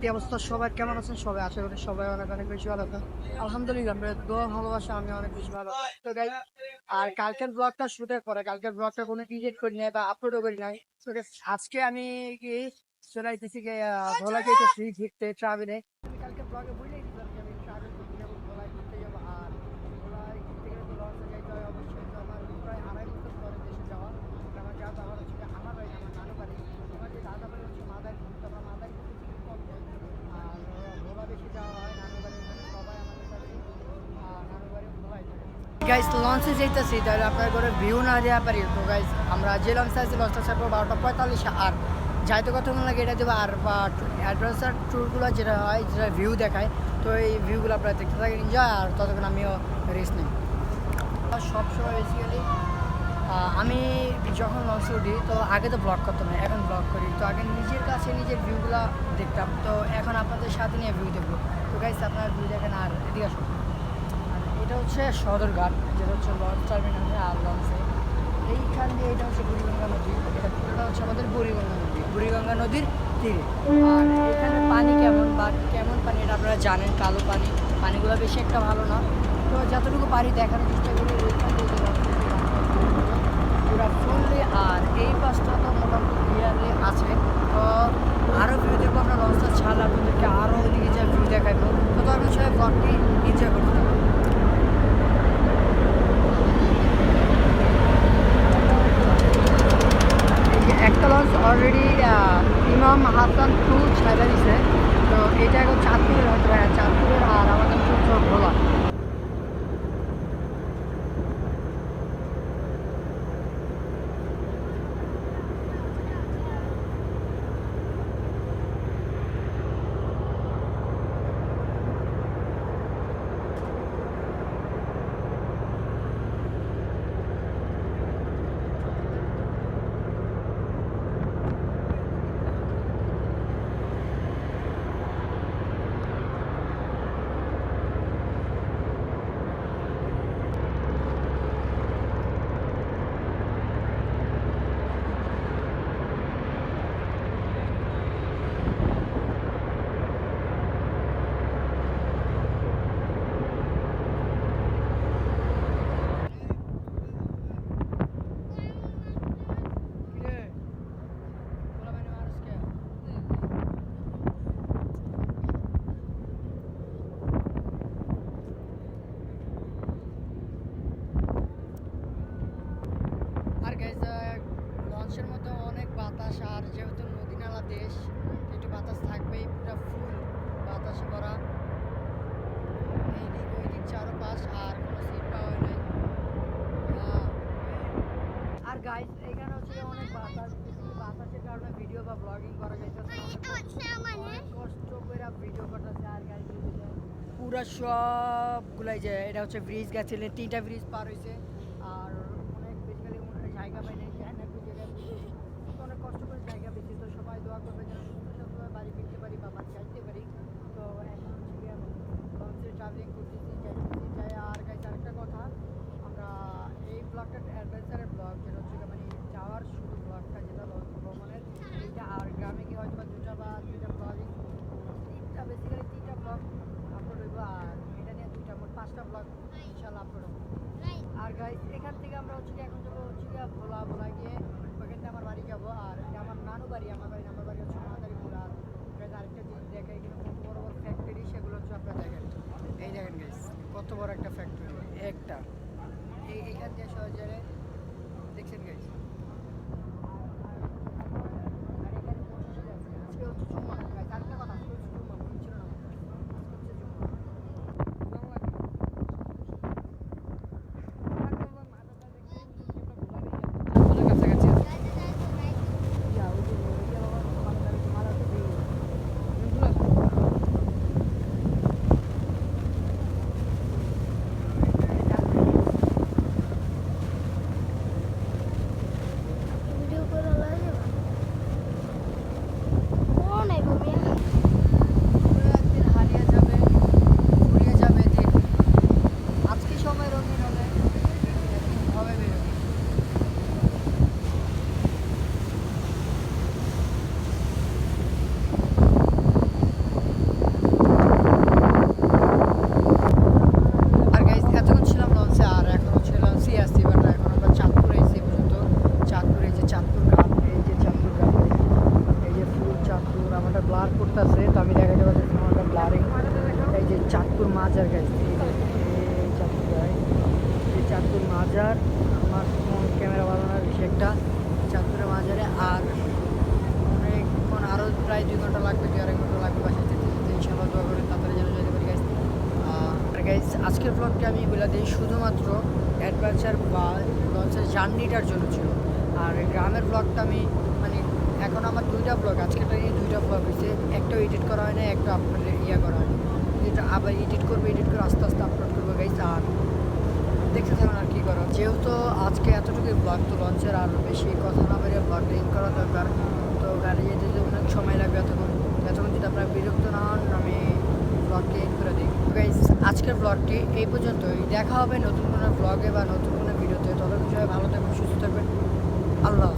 কি অবস্থা সবাই কেমন আছেন? সবাই আশা করি সবাই অনেক অনেক বেশি ভালো আছেন। আলহামদুলিল্লাহ আপনাদের দোয়া ভালোবাসা আমি অনেক বেশি ভালো আছি। তো গাইস, আর কালকের ব্লগটা শুটের পরে কালকের ব্লগটা কোনো এডিট করি নাই বা আপলোডও করি নাই। তো গাইস, আজকে আমি কি চলে আইতেছি ভোলা যাইতেছি ঘুরতে ট্রাভেলে। আমি কালকে ব্লগে বলেই দিলাম যে আমি ট্রাভেল করতে যাবো, ভোলায় ঘুরতে যাবো। আর ভোলায় ঘুরতে গেলে তো লঞ্চে যাইতে হয় অবশ্যই। তো আমার প্রায় 2.5 বছর পরে দেশে যাওয়া। আমার যাওয়া আমার হচ্ছে আমার বাড়ি, আমার নানু বাড়ি। আমার যে দাদা বাড়ি হচ্ছে মাদারীপুর। তো আমরা মাদারীপুর থেকে একটু কম যাই। আর ভোলা বেশি যাওয়া হয় নানু বাড়ি, ওখানে সবাই আমাদের সাথে নানু বাড়ি ভোলায় যায়। গাইস, লঞ্চে যাইতেছি, তাহলে আপনার করে ভিউ না দেওয়া পারি। তো গাইস, আমরা যে লঞ্চে আছি লঞ্চটা ছাড়বো 12:45। আর যাইতে কথা মনে লাগে এটা দেবো। আর বা অ্যাডভেঞ্চার ট্যুরগুলো যেটা হয়, যেটা ভিউ দেখায়, তো এই ভিউগুলো আপনারা দেখতে থাকেন, এনজয়। আর ততক্ষণ আমিও রেস্ট নিই। সবসময় বেসিক্যালি আমি যখন লঞ্চে উঠি তো আগে তো ব্লগ করতাম না, এখন ব্লগ করি। তো আগে নিজের কাছে নিজের ভিউগুলো দেখতাম, তো এখন আপনাদের সাথে নিয়ে ভিউ দেখবো। তো গাইস, আপনারা ভিউ দেখেন। আর এদিকে আসুন। আর এটা হচ্ছে সদরঘাট, যেটা হচ্ছে লঞ্চ টার্মিনালে। আর লঞ্চে এইখান দিয়ে এটা হচ্ছে বুড়িগঙ্গা নদী। এটা পুরোটা হচ্ছে আমাদের বুড়িগঙ্গা নদী, বুড়িগঙ্গা নদীর তীরে। আর এখানে পানি কেমন বা কেমন পানি এটা আপনারা জানেন, কালো পানি। পানিগুলো বেশি একটা ভালো না। তো যতটুকু পারি দেখার চেষ্টা করি। ওইখান দিয়ে পুরা ফুললি। আর এই বাসটা তো মোটামুটি ক্লিয়ারলি আছে। তো আরও ভিউ দেখবো আমরা লঞ্চটা ছাড়লে আপনাদেরকে আরও ওইদিকে যা ভিউ দেখাবো। তো তখন সবাই ব্লগটি এনজয় করতে হবে। একটা লঞ্চ অলরেডি ইমাম হাসান টু ছাড়া দিছে। তো এটা এখন চাঁদপুরের হয়তো, হ্যাঁ চাঁদপুরের। আর আমাদের চলছে ভোলা। আর গাইজ, লঞ্চের মধ্যে অনেক বাতাস। আর যেহেতু নদী নালা দেশ, একটু বাতাস থাকবেই। পুরো ফুল বাতাসে ভরা, এইদিক ওইদিক চারোপাশ। আর কোনো সিট পাওয়া নাই। আর গাইজ, এখানে হচ্ছে অনেক বাতাস। বাতাসের কারণে ভিডিও বা ব্লগিং করা যাইতেছে অনেক কষ্ট করে ভিডিও করতেছে। আর গাইজ পুরা সবগুলাই যায়। এটা হচ্ছে ব্রিজ গেছিল, 3টা ব্রিজ পার হয়েছে। আর অনেক বেসিক্যালি জায়গা পাই নাই, জায়গা অনেক কষ্ট করে জায়গা পেয়েছি। তো সবাই দোয়া করবে যেন সুন্দর বাড়ি ফিরতে পারি বা বাড়ি যাইতে পারি। তো এখন হচ্ছে গিয়ে লঞ্চে ট্রাভেলিং করতেছি, যাই। আর গাইজ, আরেকটা কথা, আমরা এই ব্লগটা অ্যাডভেঞ্চারের ব্লগ, যেটা হচ্ছে মানে যাওয়ার শুরু ব্লগটা, যেটা লঞ্চ ভ্রমণের এইটা। আর গ্রামে গিয়ে হয়তো বা 2টা ব্লগিং, 3টা ব্লগ আপলোড হইব। আর এটা নিয়ে 2টা, মোট 5টা ব্লগ ইনশাল্লাহ আপলোড হবে। আর গাইজ, এখান থেকে আমরা হচ্ছে কি এখন যাবো হচ্ছে গিয়ে ভোলা গিয়ে ওইখান থেকে আমার বাড়ি যাবো। আর এটা আমার নানু বাড়ি, আমার বাড়ি হচ্ছে মাদারীপুর। আর গাইজ, আরেকটা জিনিস দেখে, এখানে কত বড় বড় ফ্যাক্টরি, সেগুলো হচ্ছে আপনারা দেখেন। এই দেখেন গাইজ, কত বড় একটা ফ্যাক্টরি একটা। এইখান দিয়ে সহজে দেখছেন গাইজ। আর এখানে মসজিদ আছে। আজকে হচ্ছে জুম্মা গাইজ। আরেকটা কথা, আজকে হচ্ছে জুম্মা, মনে ছিল না আমার। আজকে হচ্ছে জুম্মা। কাছাকাছি আছে। ইয়া, ওই যে ইয়া বাবা, মালাতে দিয়ে আসতেছে, তো আমি দেখাতে পারতেছি আমার ব্লারিং। এই যে চাঁদপুর মাজার গাইছে, এই চাঁদপুর গাই, এই চাঁদপুর মাজার। আমার ফোন ক্যামেরা ভালো না বেশি একটা, চাঁদপুরের মাজারে। আর অনেকক্ষণ, আরও প্রায় 2 ঘন্টা লাগবে, 2-2.5 ঘন্টা লাগবে বাসায় যেতে যেতে। ইনশাআল্লাহ দোয়া করে তাড়াতাড়ি যেন যেতে পারি গাইস। আর গাইস আজকের ব্লগটি আমি বলে দিই শুধুমাত্র অ্যাডভেঞ্চার বা লঞ্চের জার্নিটার জন্য ছিল। আর গ্রামের ব্লগটা আমি মানে এখন আমার 2টা ব্লগ, আজকেরটা নিয়ে 2টা ব্লগ হয়েছে, একটাও এডিট করা হয় না, একটা আপনার করা হয়নি। এটা আবার এডিট করে আস্তে আস্তে আপলোড করবো গাইস। আর দেখতে থাকুন আর কী করো, যেহেতু আজকে এতটুকুই ব্লগ, তো লঞ্চের আর বেশি কথা না বেরিয়ে ব্লগটা ইন করা দরকার। তো গাড়ি যেতে যেতে অনেক সময় লাগবে, এতক্ষণ যদি আপনারা বিরক্ত না হন আমি ব্লগটি ইন করে দিই। গাইস আজকের ব্লগটি এই পর্যন্তই, দেখা হবে নতুন কোনো ব্লগে বা নতুন কোনো ভিডিওতে। ততক্ষণ সবাই ভালো থাকবেন, সুস্থ থাকবেন, আল্লাহ।